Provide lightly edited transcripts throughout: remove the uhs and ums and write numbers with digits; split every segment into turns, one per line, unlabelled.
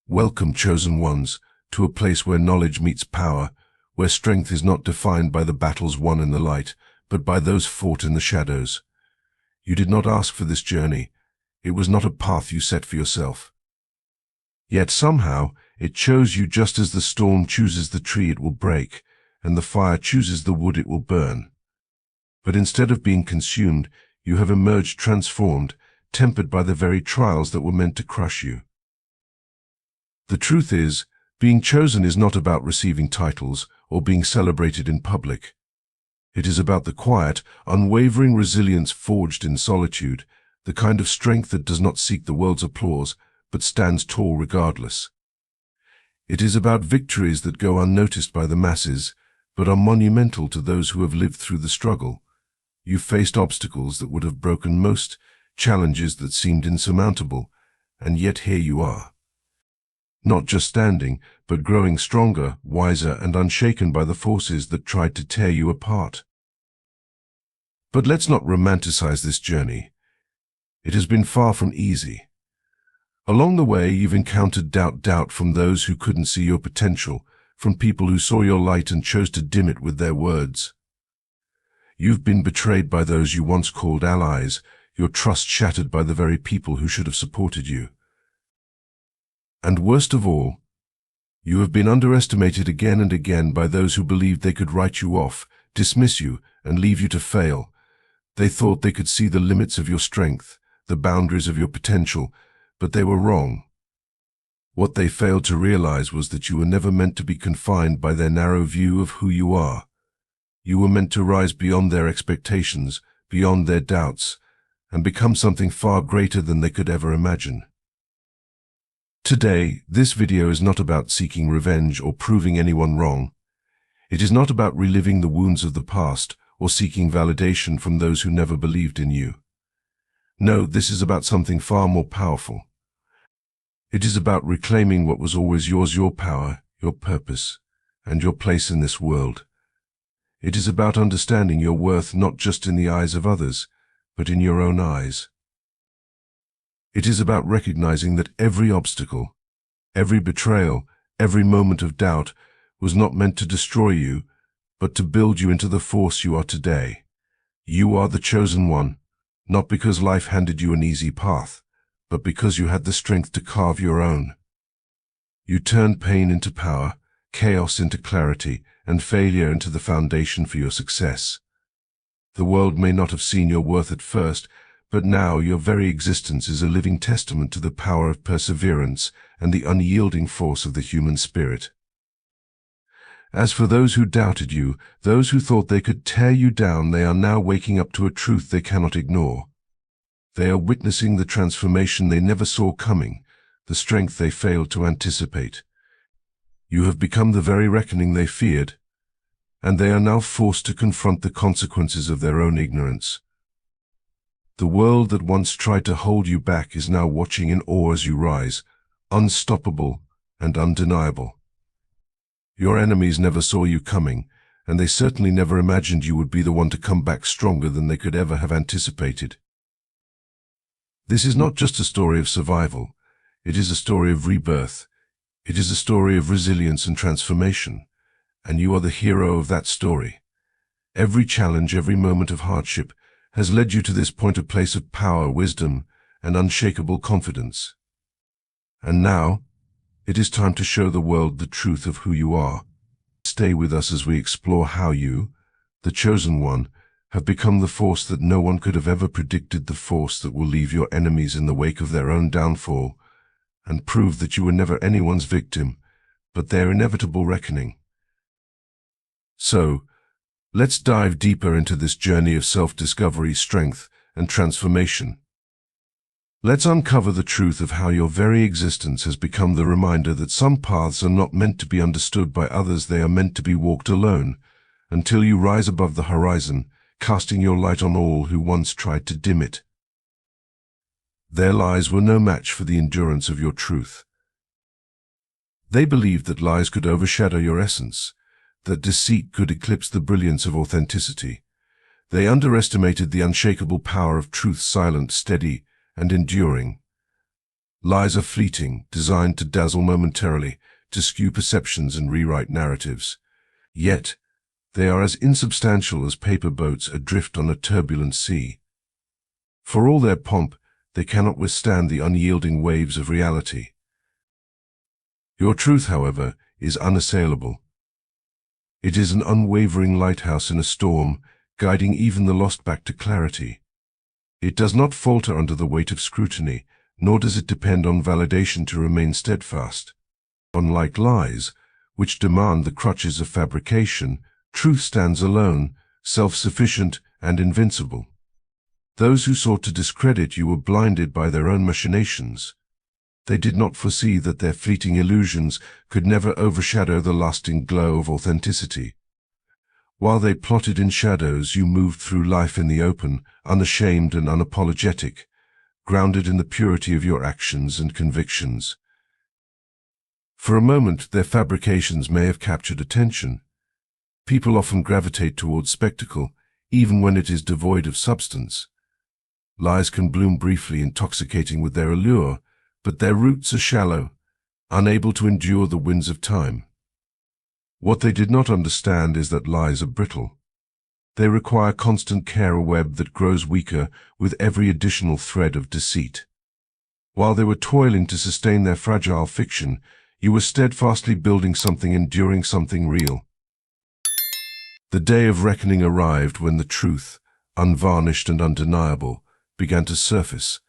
Welcome, chosen ones, to a place where knowledge meets power, where strength is not defined by the battles won in the light, but by those fought in the shadows. You did not ask for this journey. It was not a path you set for yourself. Yet somehow it chose you, just as the storm chooses the tree it will break, and the fire chooses the wood it will burn. But instead of being consumed, you have emerged transformed, tempered by the very trials that were meant to crush you. The truth is, being chosen is not about receiving titles or being celebrated in public. It is about the quiet, unwavering resilience forged in solitude, the kind of strength that does not seek the world's applause, but stands tall regardless. It is about victories that go unnoticed by the masses, but are monumental to those who have lived through the struggle. You faced obstacles that would have broken most, challenges that seemed insurmountable, and yet here you are. Not just standing, but growing stronger, wiser, and unshaken by the forces that tried to tear you apart. But let's not romanticize this journey. It has been far from easy. Along the way, you've encountered doubt from those who couldn't see your potential, from people who saw your light and chose to dim it with their words. You've been betrayed by those you once called allies, your trust shattered by the very people who should have supported you. And worst of all, you have been underestimated again and again by those who believed they could write you off, dismiss you, and leave you to fail. They thought they could see the limits of your strength, the boundaries of your potential, but they were wrong. What they failed to realize was that you were never meant to be confined by their narrow view of who you are. You were meant to rise beyond their expectations, beyond their doubts, and become something far greater than they could ever imagine. Today, this video is not about seeking revenge or proving anyone wrong. It is not about reliving the wounds of the past or seeking validation from those who never believed in you. No, this is about something far more powerful. It is about reclaiming what was always yours, your power, your purpose, and your place in this world. It is about understanding your worth not just in the eyes of others, but in your own eyes. It is about recognizing that every obstacle, every betrayal, every moment of doubt was not meant to destroy you, but to build you into the force you are today. You are the chosen one, not because life handed you an easy path, but because you had the strength to carve your own. You turned pain into power, chaos into clarity, and failure into the foundation for your success. The world may not have seen your worth at first, but now your very existence is a living testament to the power of perseverance and the unyielding force of the human spirit. As for those who doubted you, those who thought they could tear you down, they are now waking up to a truth they cannot ignore. They are witnessing the transformation they never saw coming, the strength they failed to anticipate. You have become the very reckoning they feared, and they are now forced to confront the consequences of their own ignorance. The world that once tried to hold you back is now watching in awe as you rise, unstoppable and undeniable. Your enemies never saw you coming, and they certainly never imagined you would be the one to come back stronger than they could ever have anticipated. This is not just a story of survival. It is a story of rebirth. It is a story of resilience and transformation, and you are the hero of that story. Every challenge, every moment of hardship has led you to this point, a place of power, wisdom, and unshakable confidence. And now, it is time to show the world the truth of who you are. Stay with us as we explore how you, the chosen one, have become the force that no one could have ever predicted, the force that will leave your enemies in the wake of their own downfall, and prove that you were never anyone's victim, but their inevitable reckoning. So, let's dive deeper into this journey of self-discovery, strength, and transformation. Let's uncover the truth of how your very existence has become the reminder that some paths are not meant to be understood by others, they are meant to be walked alone, until you rise above the horizon, casting your light on all who once tried to dim it. Their lies were no match for the endurance of your truth. They believed that lies could overshadow your essence, that deceit could eclipse the brilliance of authenticity. They underestimated the unshakable power of truth, silent, steady, and enduring. Lies are fleeting, designed to dazzle momentarily, to skew perceptions and rewrite narratives. Yet, they are as insubstantial as paper boats adrift on a turbulent sea. For all their pomp, they cannot withstand the unyielding waves of reality. Your truth, however, is unassailable. It is an unwavering lighthouse in a storm, guiding even the lost back to clarity. It does not falter under the weight of scrutiny, nor does it depend on validation to remain steadfast. Unlike lies, which demand the crutches of fabrication, truth stands alone, self-sufficient and invincible. Those who sought to discredit you were blinded by their own machinations. They did not foresee that their fleeting illusions could never overshadow the lasting glow of authenticity. While they plotted in shadows, you moved through life in the open, unashamed and unapologetic, grounded in the purity of your actions and convictions. For a moment, their fabrications may have captured attention. People often gravitate towards spectacle, even when it is devoid of substance. Lies can bloom briefly, intoxicating with their allure, but their roots are shallow, unable to endure the winds of time. What they did not understand is that lies are brittle. They require constant care, a web that grows weaker with every additional thread of deceit. While they were toiling to sustain their fragile fiction, you were steadfastly building something enduring, something real. The day of reckoning arrived when the truth, unvarnished and undeniable, began to surface.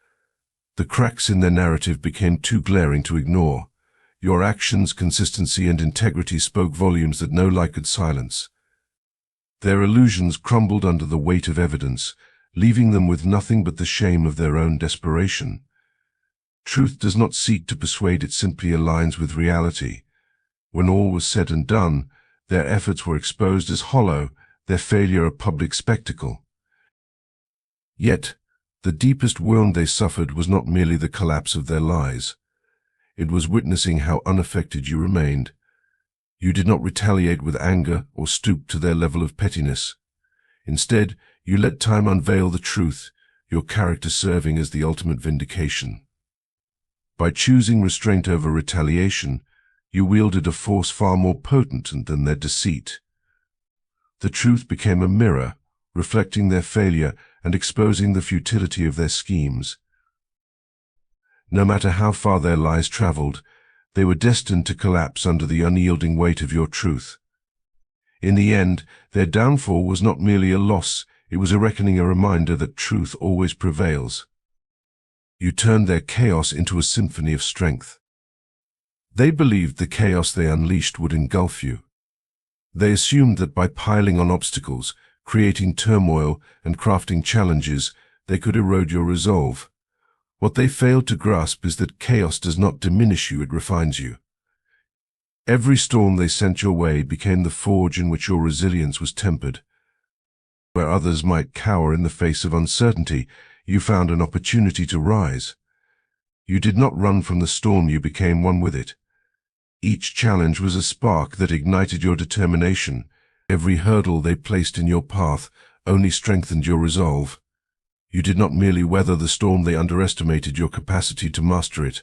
The cracks in their narrative became too glaring to ignore. Your actions, consistency and integrity spoke volumes that no lie could silence. Their illusions crumbled under the weight of evidence, leaving them with nothing but the shame of their own desperation. Truth does not seek to persuade, it simply aligns with reality. When all was said and done, their efforts were exposed as hollow, their failure a public spectacle. Yet, the deepest wound they suffered was not merely the collapse of their lies. It was witnessing how unaffected you remained. You did not retaliate with anger or stoop to their level of pettiness. Instead, you let time unveil the truth, your character serving as the ultimate vindication. By choosing restraint over retaliation, you wielded a force far more potent than their deceit. The truth became a mirror, reflecting their failure and exposing the futility of their schemes. No matter how far their lies traveled, they were destined to collapse under the unyielding weight of your truth. In the end, their downfall was not merely a loss, it was a reckoning, a reminder that truth always prevails. You turned their chaos into a symphony of strength. They believed the chaos they unleashed would engulf you. They assumed that by piling on obstacles, creating turmoil, and crafting challenges, they could erode your resolve. What they failed to grasp is that chaos does not diminish you, it refines you. Every storm they sent your way became the forge in which your resilience was tempered. Where others might cower in the face of uncertainty, you found an opportunity to rise. You did not run from the storm, you became one with it. Each challenge was a spark that ignited your determination. Every hurdle they placed in your path only strengthened your resolve. You did not merely weather the storm, they underestimated your capacity to master it.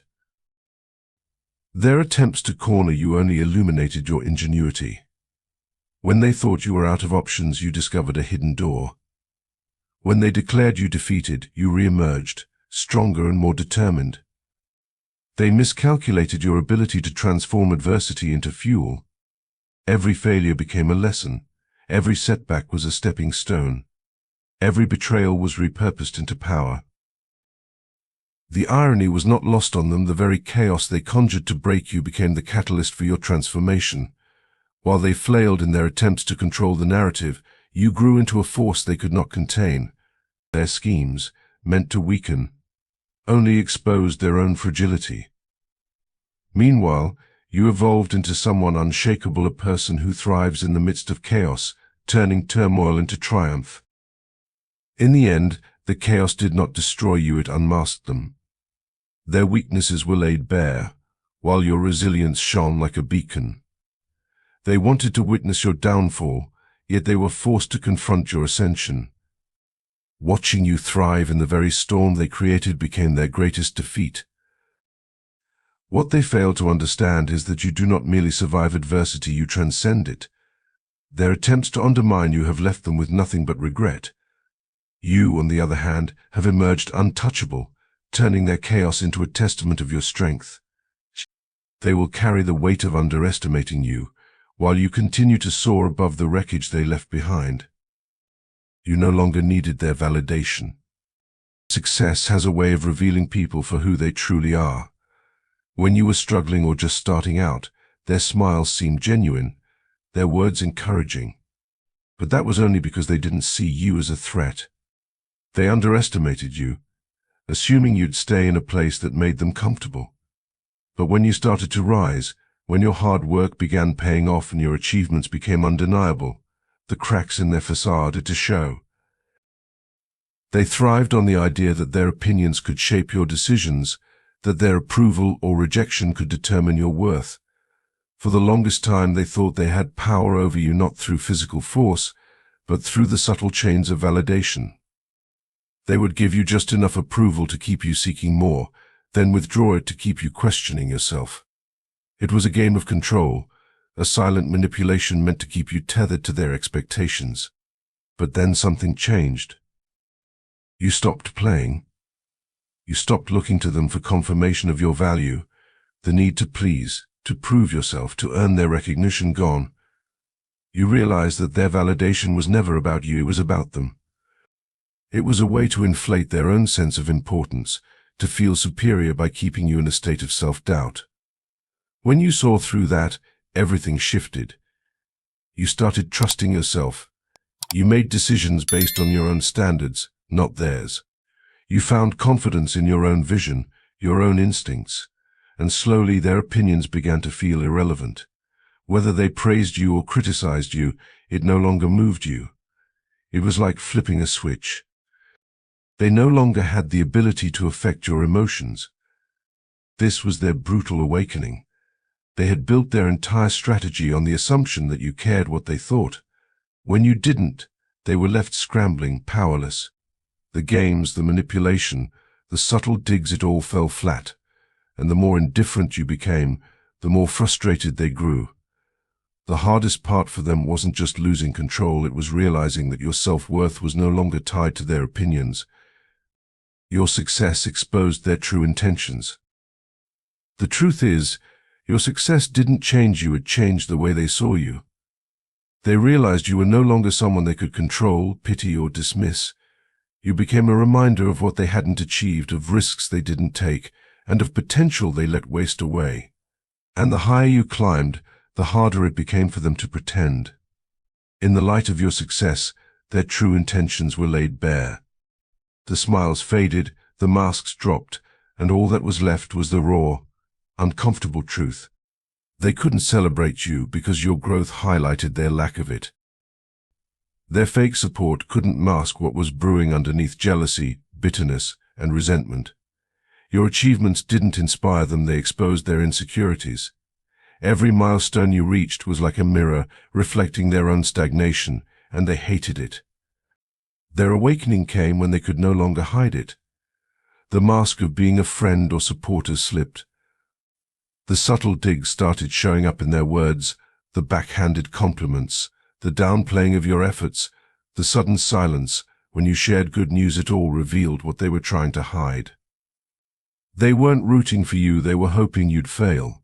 Their attempts to corner you only illuminated your ingenuity. When they thought you were out of options, you discovered a hidden door. When they declared you defeated, you re-emerged, stronger and more determined. They miscalculated your ability to transform adversity into fuel. Every failure became a lesson. Every setback was a stepping stone. Every betrayal was repurposed into power. The irony was not lost on them. The very chaos they conjured to break you became the catalyst for your transformation. While they flailed in their attempts to control the narrative, you grew into a force they could not contain. Their schemes, meant to weaken, only exposed their own fragility. Meanwhile, you evolved into someone unshakable, a person who thrives in the midst of chaos, turning turmoil into triumph. In the end, the chaos did not destroy you, it unmasked them. Their weaknesses were laid bare, while your resilience shone like a beacon. They wanted to witness your downfall, yet they were forced to confront your ascension. Watching you thrive in the very storm they created became their greatest defeat. What they fail to understand is that you do not merely survive adversity, you transcend it. Their attempts to undermine you have left them with nothing but regret. You, on the other hand, have emerged untouchable, turning their chaos into a testament of your strength. They will carry the weight of underestimating you, while you continue to soar above the wreckage they left behind. You no longer needed their validation. Success has a way of revealing people for who they truly are. When you were struggling or just starting out, their smiles seemed genuine, their words encouraging. But that was only because they didn't see you as a threat. They underestimated you, assuming you'd stay in a place that made them comfortable. But when you started to rise, when your hard work began paying off and your achievements became undeniable, the cracks in their facade had to show. They thrived on the idea that their opinions could shape your decisions, that their approval or rejection could determine your worth. For the longest time they thought they had power over you not through physical force, but through the subtle chains of validation. They would give you just enough approval to keep you seeking more, then withdraw it to keep you questioning yourself. It was a game of control, a silent manipulation meant to keep you tethered to their expectations. But then something changed. You stopped playing. You stopped looking to them for confirmation of your value, the need to please, to prove yourself, to earn their recognition gone. You realized that their validation was never about you, it was about them. It was a way to inflate their own sense of importance, to feel superior by keeping you in a state of self-doubt. When you saw through that, everything shifted. You started trusting yourself. You made decisions based on your own standards, not theirs. You found confidence in your own vision, your own instincts, and slowly their opinions began to feel irrelevant. Whether they praised you or criticized you, it no longer moved you. It was like flipping a switch. They no longer had the ability to affect your emotions. This was their brutal awakening. They had built their entire strategy on the assumption that you cared what they thought. When you didn't, they were left scrambling, powerless. The games, the manipulation, the subtle digs, it all fell flat. And the more indifferent you became, the more frustrated they grew. The hardest part for them wasn't just losing control, it was realizing that your self-worth was no longer tied to their opinions. Your success exposed their true intentions. The truth is, your success didn't change you, it changed the way they saw you. They realized you were no longer someone they could control, pity, or dismiss. You became a reminder of what they hadn't achieved, of risks they didn't take, and of potential they let waste away. And the higher you climbed, the harder it became for them to pretend. In the light of your success, their true intentions were laid bare. The smiles faded, the masks dropped, and all that was left was the raw, uncomfortable truth. They couldn't celebrate you because your growth highlighted their lack of it. Their fake support couldn't mask what was brewing underneath: jealousy, bitterness, and resentment. Your achievements didn't inspire them, they exposed their insecurities. Every milestone you reached was like a mirror, reflecting their own stagnation, and they hated it. Their awakening came when they could no longer hide it. The mask of being a friend or supporter slipped. The subtle digs started showing up in their words, the backhanded compliments, the downplaying of your efforts, the sudden silence when you shared good news. It all revealed what they were trying to hide. They weren't rooting for you, they were hoping you'd fail.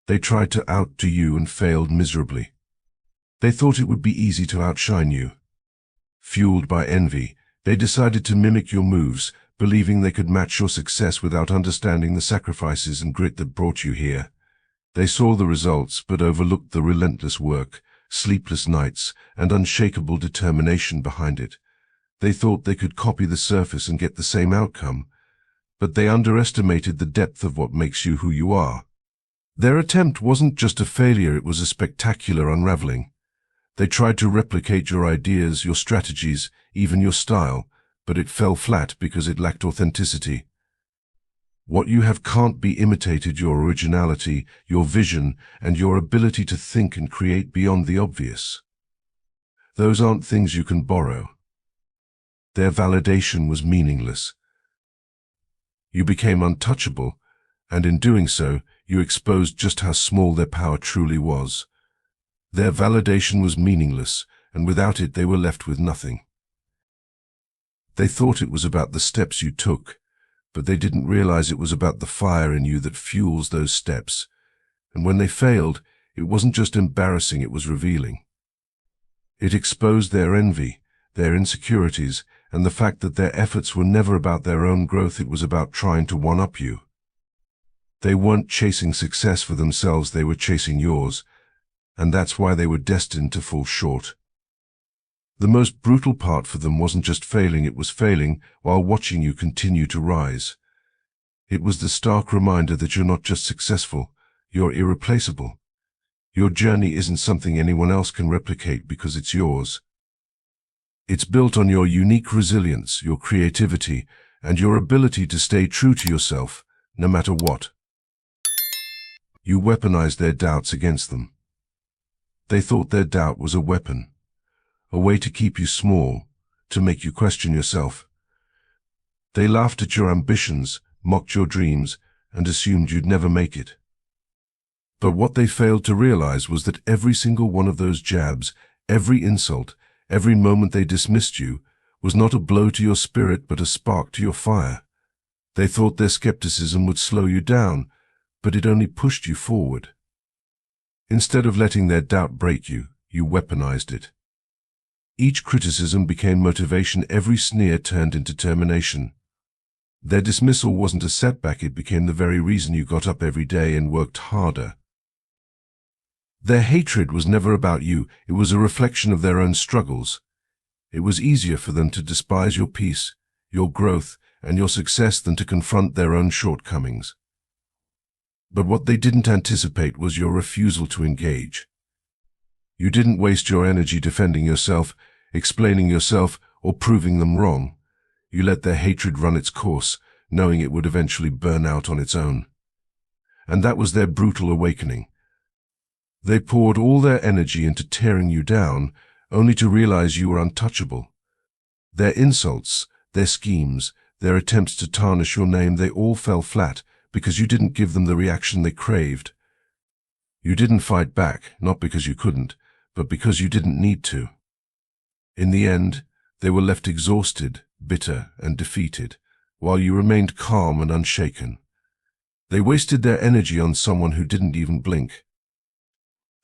They tried to outdo you and failed miserably. They thought it would be easy to outshine you. Fueled by envy, they decided to mimic your moves, believing they could match your success without understanding the sacrifices and grit that brought you here. They saw the results, but overlooked the relentless work, sleepless nights, and unshakable determination behind it. They thought they could copy the surface and get the same outcome, but they underestimated the depth of what makes you who you are. Their attempt wasn't just a failure, it was a spectacular unraveling. They tried to replicate your ideas, your strategies, even your style, but it fell flat because it lacked authenticity. What you have can't be imitated: your originality, your vision, and your ability to think and create beyond the obvious. Those aren't things you can borrow. Their validation was meaningless. You became untouchable, And in doing so, you exposed just how small their power truly was. Their validation was meaningless, and without it they were left with nothing. They thought it was about the steps you took, but they didn't realize it was about the fire in you that fuels those steps. And when they failed, it wasn't just embarrassing, it was revealing. It exposed their envy, their insecurities, and the fact that their efforts were never about their own growth, it was about trying to one-up you. They weren't chasing success for themselves, they were chasing yours, and that's why they were destined to fall short. The most brutal part for them wasn't just failing, it was failing while watching you continue to rise. It was the stark reminder that you're not just successful, you're irreplaceable. Your journey isn't something anyone else can replicate because it's yours. It's built on your unique resilience, your creativity, and your ability to stay true to yourself, no matter what. You weaponized their doubts against them. They thought their doubt was a weapon, a way to keep you small, to make you question yourself. They laughed at your ambitions, mocked your dreams, and assumed you'd never make it. But what they failed to realize was that every single one of those jabs, every insult, every moment they dismissed you, was not a blow to your spirit but a spark to your fire. They thought their skepticism would slow you down, but it only pushed you forward. Instead of letting their doubt break you, you weaponized it. Each criticism became motivation, every sneer turned into determination. Their dismissal wasn't a setback, it became the very reason you got up every day and worked harder. Their hatred was never about you, it was a reflection of their own struggles. It was easier for them to despise your peace, your growth, and your success than to confront their own shortcomings. But what they didn't anticipate was your refusal to engage. You didn't waste your energy defending yourself, explaining yourself, or proving them wrong. You let their hatred run its course, knowing it would eventually burn out on its own. And that was their brutal awakening. They poured all their energy into tearing you down, only to realize you were untouchable. Their insults, their schemes, their attempts to tarnish your name, they all fell flat because you didn't give them the reaction they craved. You didn't fight back, not because you couldn't, but because you didn't need to. In the end, they were left exhausted, bitter, and defeated, while you remained calm and unshaken. They wasted their energy on someone who didn't even blink.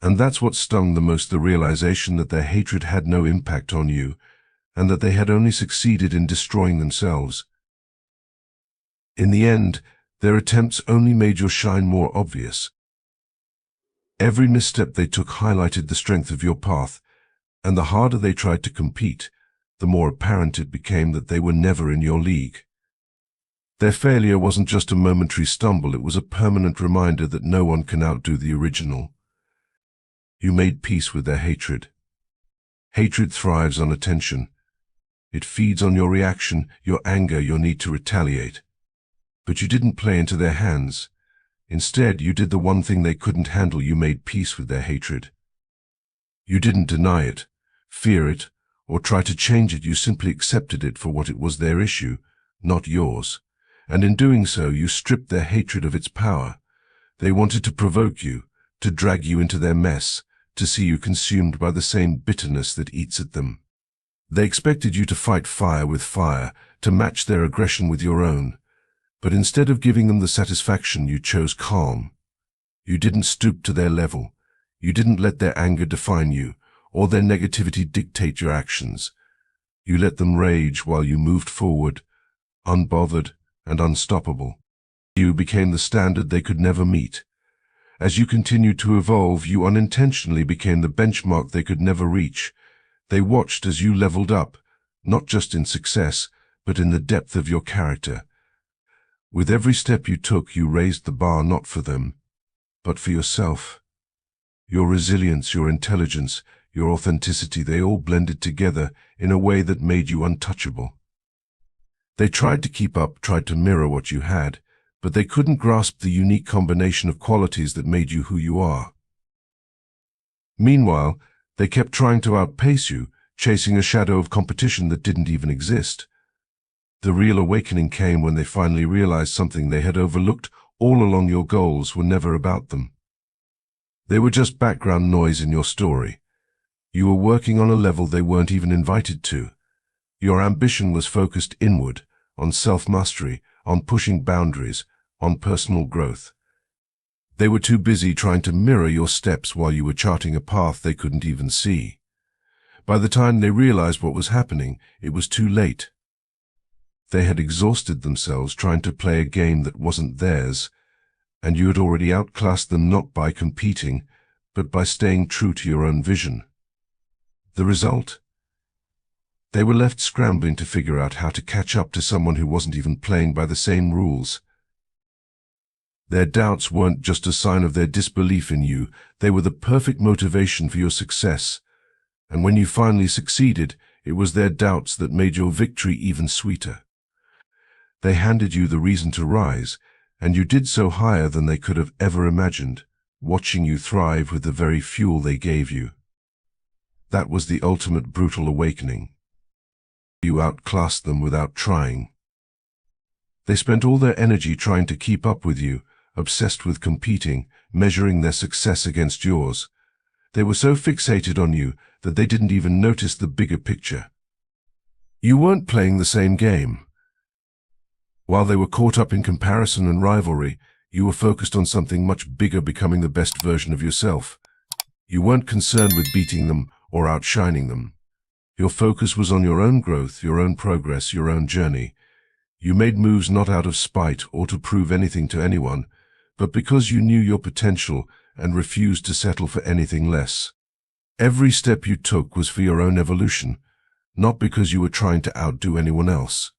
And that's what stung the most, the realization that their hatred had no impact on you, and that they had only succeeded in destroying themselves. In the end, their attempts only made your shine more obvious. Every misstep they took highlighted the strength of your path, and the harder they tried to compete, the more apparent it became that they were never in your league. Their failure wasn't just a momentary stumble, it was a permanent reminder that no one can outdo the original. You made peace with their hatred. Hatred thrives on attention. It feeds on your reaction, your anger, your need to retaliate. But you didn't play into their hands. Instead, you did the one thing they couldn't handle, you made peace with their hatred. You didn't deny it, fear it, or try to change it, you simply accepted it for what it was, their issue, not yours. And in doing so, you stripped their hatred of its power. They wanted to provoke you, to drag you into their mess, to see you consumed by the same bitterness that eats at them. They expected you to fight fire with fire, to match their aggression with your own. But instead of giving them the satisfaction, you chose calm. You didn't stoop to their level. You didn't let their anger define you, or their negativity dictate your actions. You let them rage while you moved forward, unbothered and unstoppable. You became the standard they could never meet. As you continued to evolve, you unintentionally became the benchmark they could never reach. They watched as you leveled up, not just in success, but in the depth of your character. With every step you took, you raised the bar not for them, but for yourself. Your resilience, your intelligence, your authenticity, they all blended together in a way that made you untouchable. They tried to keep up, tried to mirror what you had, but they couldn't grasp the unique combination of qualities that made you who you are. Meanwhile, they kept trying to outpace you, chasing a shadow of competition that didn't even exist. The real awakening came when they finally realized something they had overlooked all along your goals were never about them. They were just background noise in your story. You were working on a level they weren't even invited to. Your ambition was focused inward, on self-mastery, on pushing boundaries, on personal growth. They were too busy trying to mirror your steps while you were charting a path they couldn't even see. By the time they realized what was happening, it was too late. They had exhausted themselves trying to play a game that wasn't theirs, and you had already outclassed them not by competing, but by staying true to your own vision. The result? They were left scrambling to figure out how to catch up to someone who wasn't even playing by the same rules. Their doubts weren't just a sign of their disbelief in you, they were the perfect motivation for your success. And when you finally succeeded, it was their doubts that made your victory even sweeter. They handed you the reason to rise, and you did so higher than they could have ever imagined, watching you thrive with the very fuel they gave you. That was the ultimate brutal awakening. You outclassed them without trying. They spent all their energy trying to keep up with you, obsessed with competing, measuring their success against yours. They were so fixated on you that they didn't even notice the bigger picture. You weren't playing the same game. While they were caught up in comparison and rivalry, you were focused on something much bigger, becoming the best version of yourself. You weren't concerned with beating them or outshining them. Your focus was on your own growth, your own progress, your own journey. You made moves not out of spite or to prove anything to anyone, but because you knew your potential and refused to settle for anything less. Every step you took was for your own evolution, not because you were trying to outdo anyone else.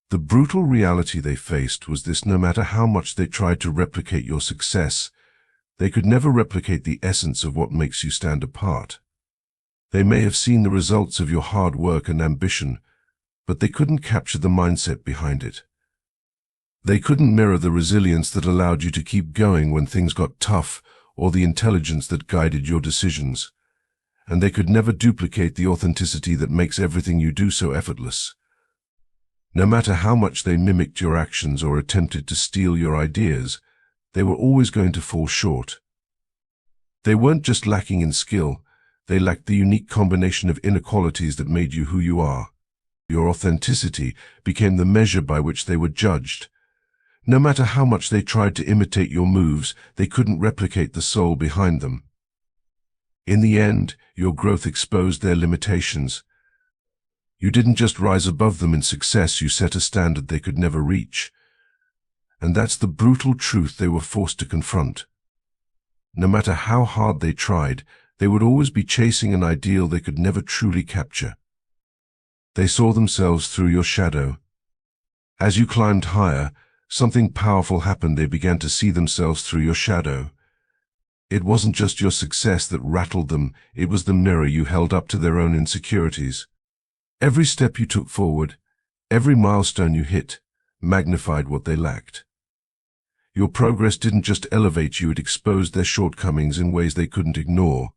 The brutal reality they faced was this: no matter how much they tried to replicate your success, they could never replicate the essence of what makes you stand apart. They may have seen the results of your hard work and ambition, but they couldn't capture the mindset behind it. They couldn't mirror the resilience that allowed you to keep going when things got tough, or the intelligence that guided your decisions. And they could never duplicate the authenticity that makes everything you do so effortless. No matter how much they mimicked your actions or attempted to steal your ideas, they were always going to fall short. They weren't just lacking in skill, they lacked the unique combination of inequalities that made you who you are. Your authenticity became the measure by which they were judged. No matter how much they tried to imitate your moves, they couldn't replicate the soul behind them. In the end, your growth exposed their limitations. You didn't just rise above them in success, you set a standard they could never reach. And that's the brutal truth they were forced to confront. No matter how hard they tried, they would always be chasing an ideal they could never truly capture. They saw themselves through your shadow. As you climbed higher, something powerful happened. They began to see themselves through your shadow. It wasn't just your success that rattled them, it was the mirror you held up to their own insecurities. Every step you took forward, every milestone you hit, magnified what they lacked. Your progress didn't just elevate you, it exposed their shortcomings in ways they couldn't ignore.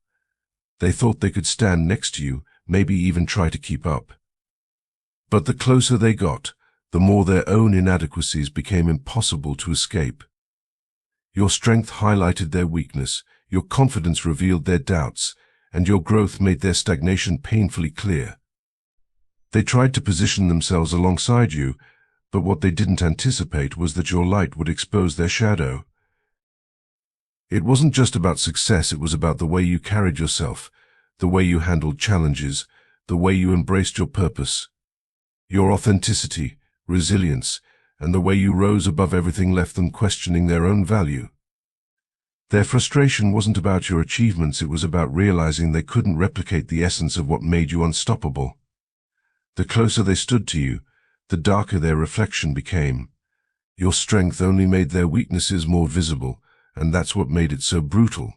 They thought they could stand next to you, maybe even try to keep up. But the closer they got, the more their own inadequacies became impossible to escape. Your strength highlighted their weakness, your confidence revealed their doubts, and your growth made their stagnation painfully clear. They tried to position themselves alongside you, but what they didn't anticipate was that your light would expose their shadow. It wasn't just about success, it was about the way you carried yourself, the way you handled challenges, the way you embraced your purpose. Your authenticity, resilience, and the way you rose above everything left them questioning their own value. Their frustration wasn't about your achievements, it was about realizing they couldn't replicate the essence of what made you unstoppable. The closer they stood to you, the darker their reflection became. Your strength only made their weaknesses more visible, and that's what made it so brutal.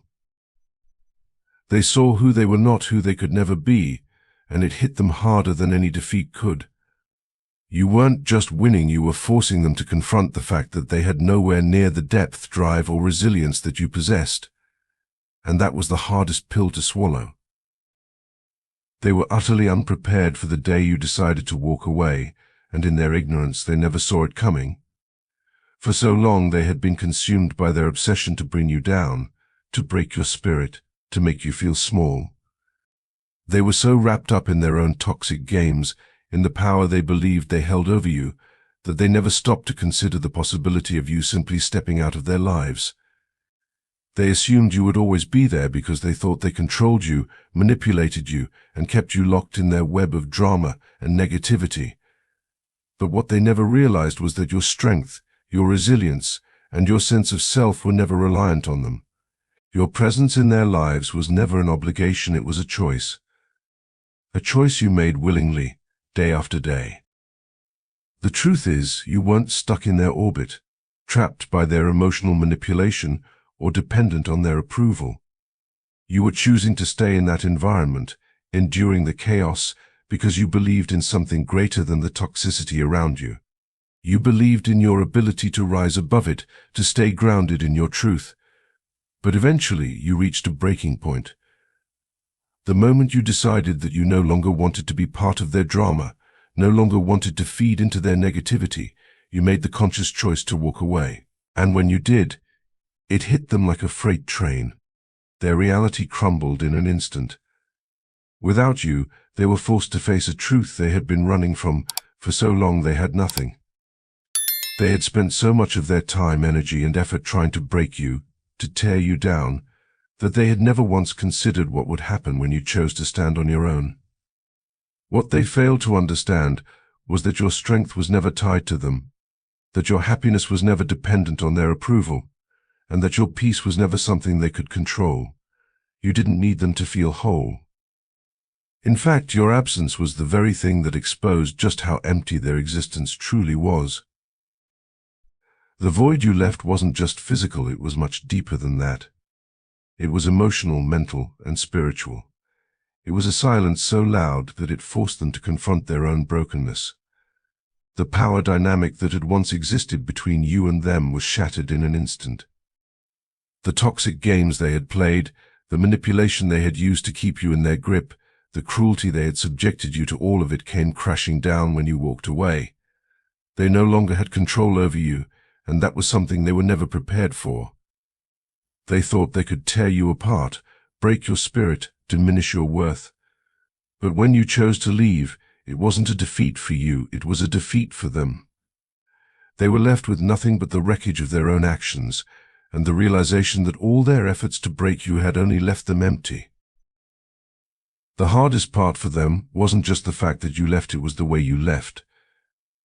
They saw who they were not, who they could never be, and it hit them harder than any defeat could. You weren't just winning, you were forcing them to confront the fact that they had nowhere near the depth, drive, or resilience that you possessed. And that was the hardest pill to swallow. They were utterly unprepared for the day you decided to walk away, and in their ignorance they never saw it coming. For so long they had been consumed by their obsession to bring you down, to break your spirit, to make you feel small. They were so wrapped up in their own toxic games, in the power they believed they held over you, that they never stopped to consider the possibility of you simply stepping out of their lives. They assumed you would always be there because they thought they controlled you, manipulated you, and kept you locked in their web of drama and negativity. But what they never realized was that your strength, your resilience, and your sense of self were never reliant on them. Your presence in their lives was never an obligation, it was a choice. A choice you made willingly, day after day. The truth is, you weren't stuck in their orbit, trapped by their emotional manipulation, or dependent on their approval. You were choosing to stay in that environment, enduring the chaos, because you believed in something greater than the toxicity around you. You believed in your ability to rise above it, to stay grounded in your truth. But eventually you reached a breaking point. The moment you decided that you no longer wanted to be part of their drama, no longer wanted to feed into their negativity, you made the conscious choice to walk away. And when you did, it hit them like a freight train. Their reality crumbled in an instant. Without you, they were forced to face a truth they had been running from for so long they had nothing. They had spent so much of their time, energy, and effort trying to break you, to tear you down, that they had never once considered what would happen when you chose to stand on your own. What they failed to understand was that your strength was never tied to them, that your happiness was never dependent on their approval, and that your peace was never something they could control. You didn't need them to feel whole. In fact, your absence was the very thing that exposed just how empty their existence truly was. The void you left wasn't just physical, it was much deeper than that. It was emotional, mental, and spiritual. It was a silence so loud that it forced them to confront their own brokenness. The power dynamic that had once existed between you and them was shattered in an instant. The toxic games they had played, the manipulation they had used to keep you in their grip, the cruelty they had subjected you to, all of it came crashing down when you walked away. They no longer had control over you, and that was something they were never prepared for. They thought they could tear you apart, break your spirit, diminish your worth. But when you chose to leave, it wasn't a defeat for you, it was a defeat for them. They were left with nothing but the wreckage of their own actions, and the realization that all their efforts to break you had only left them empty. The hardest part for them wasn't just the fact that you left, it was the way you left.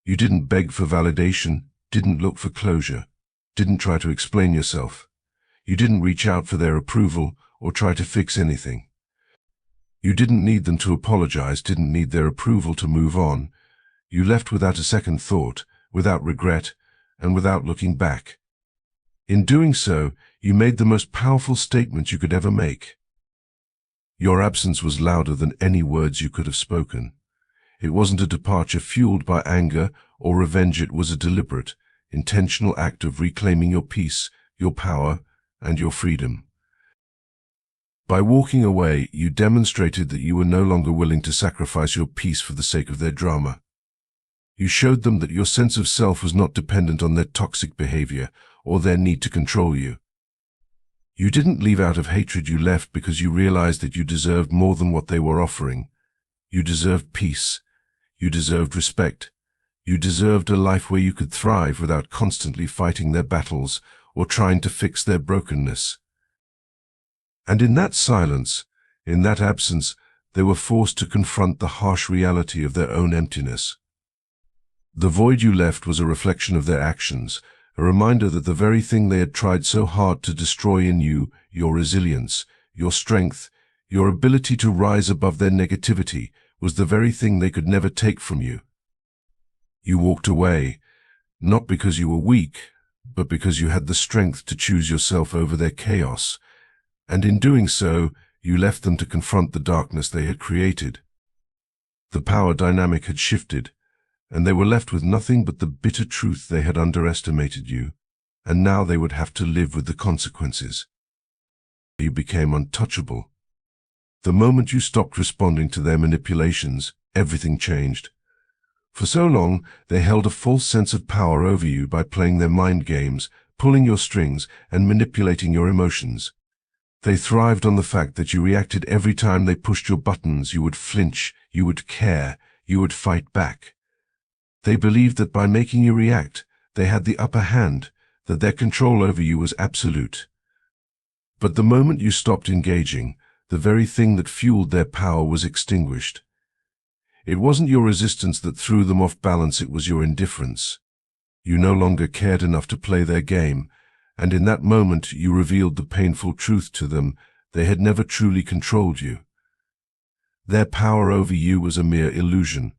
You didn't beg for validation, didn't look for closure, didn't try to explain yourself. You didn't reach out for their approval or try to fix anything. You didn't need them to apologize, didn't need their approval to move on. You left without a second thought, without regret, and without looking back. In doing so, you made the most powerful statement you could ever make. Your absence was louder than any words you could have spoken. It wasn't a departure fueled by anger or revenge, it was a deliberate, intentional act of reclaiming your peace, your power, and your freedom. By walking away, you demonstrated that you were no longer willing to sacrifice your peace for the sake of their drama. You showed them that your sense of self was not dependent on their toxic behavior or their need to control you. You didn't leave out of hatred, you left because you realized that you deserved more than what they were offering. You deserved peace. You deserved respect. You deserved a life where you could thrive without constantly fighting their battles or trying to fix their brokenness. And in that silence, in that absence, they were forced to confront the harsh reality of their own emptiness. The void you left was a reflection of their actions, a reminder that the very thing they had tried so hard to destroy in you, your resilience, your strength, your ability to rise above their negativity, was the very thing they could never take from you. You walked away, not because you were weak, but because you had the strength to choose yourself over their chaos, and in doing so, you left them to confront the darkness they had created. The power dynamic had shifted, and they were left with nothing but the bitter truth they had underestimated you, and now they would have to live with the consequences. You became untouchable. The moment you stopped responding to their manipulations, everything changed. For so long, they held a false sense of power over you by playing their mind games, pulling your strings, and manipulating your emotions. They thrived on the fact that you reacted every time they pushed your buttons. You would flinch, you would care, you would fight back. They believed that by making you react, they had the upper hand, that their control over you was absolute. But the moment you stopped engaging, the very thing that fueled their power was extinguished. It wasn't your resistance that threw them off balance, it was your indifference. You no longer cared enough to play their game, and in that moment you revealed the painful truth to them: they had never truly controlled you. Their power over you was a mere illusion.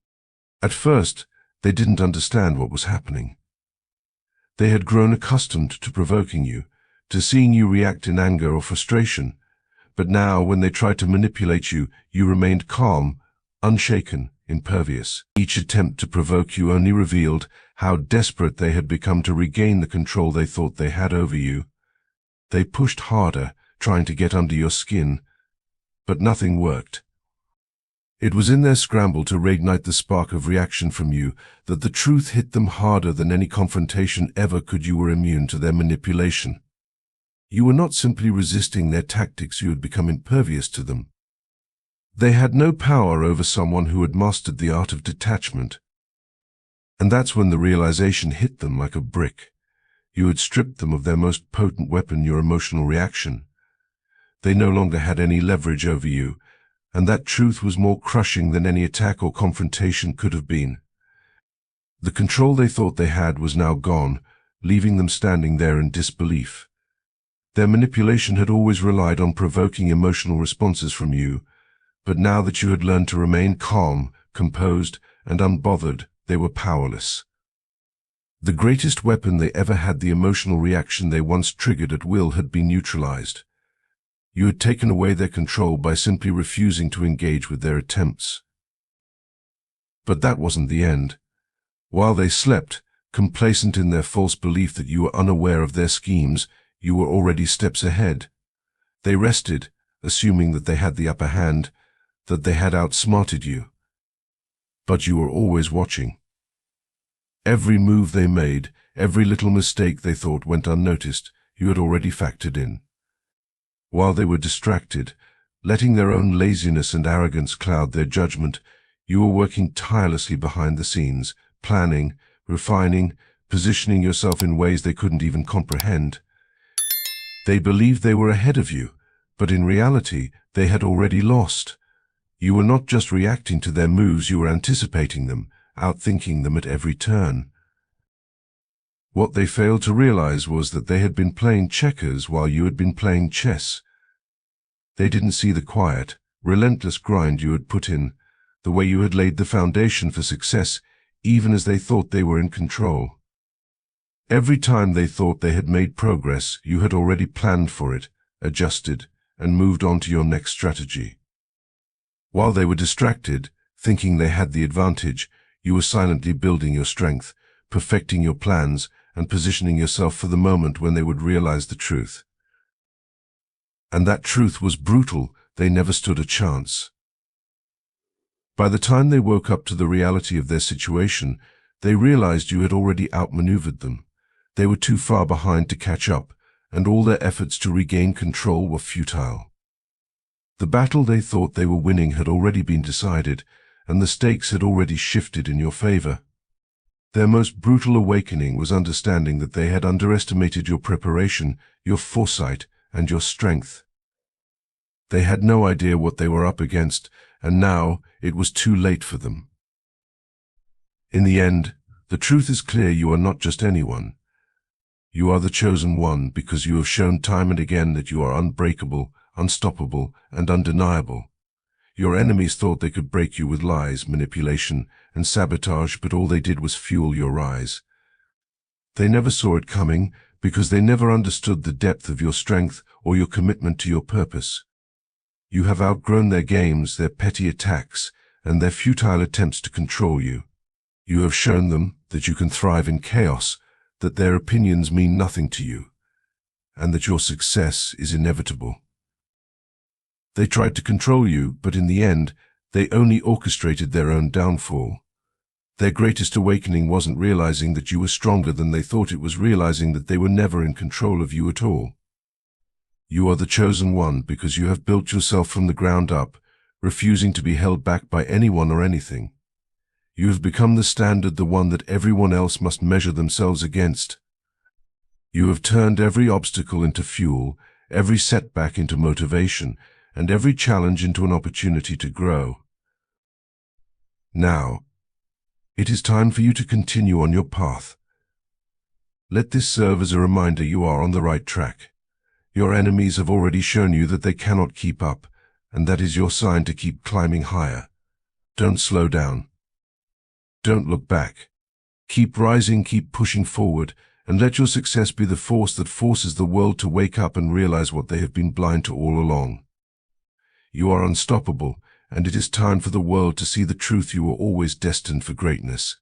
At first, they didn't understand what was happening. They had grown accustomed to provoking you, to seeing you react in anger or frustration. But now, when they tried to manipulate you, you remained calm, unshaken, impervious. Each attempt to provoke you only revealed how desperate they had become to regain the control they thought they had over you. They pushed harder, trying to get under your skin, but nothing worked. It was in their scramble to reignite the spark of reaction from you that the truth hit them harder than any confrontation ever could. You were immune to their manipulation. You were not simply resisting their tactics, you had become impervious to them. They had no power over someone who had mastered the art of detachment. And that's when the realization hit them like a brick. You had stripped them of their most potent weapon, your emotional reaction. They no longer had any leverage over you, and that truth was more crushing than any attack or confrontation could have been. The control they thought they had was now gone, leaving them standing there in disbelief. Their manipulation had always relied on provoking emotional responses from you, but now that you had learned to remain calm, composed, and unbothered, they were powerless. The greatest weapon they ever had, the emotional reaction they once triggered at will, had been neutralized. You had taken away their control by simply refusing to engage with their attempts. But that wasn't the end. While they slept, complacent in their false belief that you were unaware of their schemes, you were already steps ahead. They rested, assuming that they had the upper hand, that they had outsmarted you. But you were always watching. Every move they made, every little mistake they thought went unnoticed, you had already factored in. While they were distracted, letting their own laziness and arrogance cloud their judgment, you were working tirelessly behind the scenes, planning, refining, positioning yourself in ways they couldn't even comprehend. They believed they were ahead of you, but in reality, they had already lost. You were not just reacting to their moves, you were anticipating them, outthinking them at every turn. What they failed to realize was that they had been playing checkers while you had been playing chess. They didn't see the quiet, relentless grind you had put in, the way you had laid the foundation for success, even as they thought they were in control. Every time they thought they had made progress, you had already planned for it, adjusted, and moved on to your next strategy. While they were distracted, thinking they had the advantage, you were silently building your strength, perfecting your plans, and positioning yourself for the moment when they would realize the truth. And that truth was brutal. They never stood a chance. By the time they woke up to the reality of their situation, they realized you had already outmaneuvered them. They were too far behind to catch up, and all their efforts to regain control were futile. The battle they thought they were winning had already been decided, and the stakes had already shifted in your favor. Their most brutal awakening was understanding that they had underestimated your preparation, your foresight, and your strength. They had no idea what they were up against, and now it was too late for them. In the end, the truth is clear: you are not just anyone. You are the chosen one, because you have shown time and again that you are unbreakable, unstoppable, and undeniable. Your enemies thought they could break you with lies, manipulation, and sabotage, but all they did was fuel your rise. They never saw it coming, because they never understood the depth of your strength or your commitment to your purpose. You have outgrown their games, their petty attacks, and their futile attempts to control you. You have shown them that you can thrive in chaos, that their opinions mean nothing to you, and that your success is inevitable. They tried to control you, but in the end, they only orchestrated their own downfall. Their greatest awakening wasn't realizing that you were stronger than they thought, it was realizing that they were never in control of you at all. You are the chosen one because you have built yourself from the ground up, refusing to be held back by anyone or anything. You have become the standard, the one that everyone else must measure themselves against. You have turned every obstacle into fuel, every setback into motivation, and every challenge into an opportunity to grow. Now, it is time for you to continue on your path. Let this serve as a reminder you are on the right track. Your enemies have already shown you that they cannot keep up, and that is your sign to keep climbing higher. Don't slow down. Don't look back. Keep rising, keep pushing forward, and let your success be the force that forces the world to wake up and realize what they have been blind to all along. You are unstoppable, and it is time for the world to see the truth: you were always destined for greatness.